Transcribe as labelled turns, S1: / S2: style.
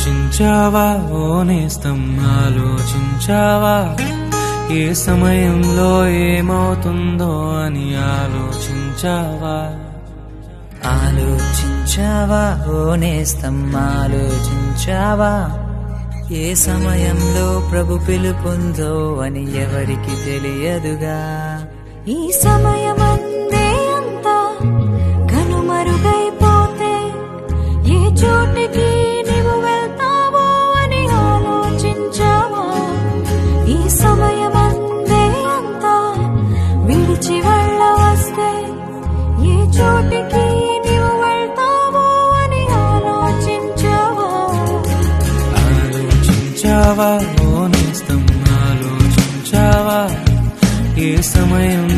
S1: ఆలోచించావా ఓ నేస్తం, ఆలోచించావా ఏ సమయంలో ఏమవుతుందో అని ఆలోచించావా?
S2: ఆలోచించావా ఓ నేస్తం, ఆలోచించావా ఏ సమయంలో ప్రభు పిలుపుందో అని ఎవరికి తెలియదుగా.
S3: ఈ సమయమందే అంతా కనుమరుగైపోతే ఏ చోటికి నీవు వెళ్తావో అని ఆలోచించావా? ఈ సమయమందే అంతా విడిచి వెళ్ళవస్తే ఏ చోటికి నీవు వెళ్తావో అని ఆలోచించావా?
S1: ఆలోచించావా ఓ నేస్తం, ఆలోచించావా ఏ సమయం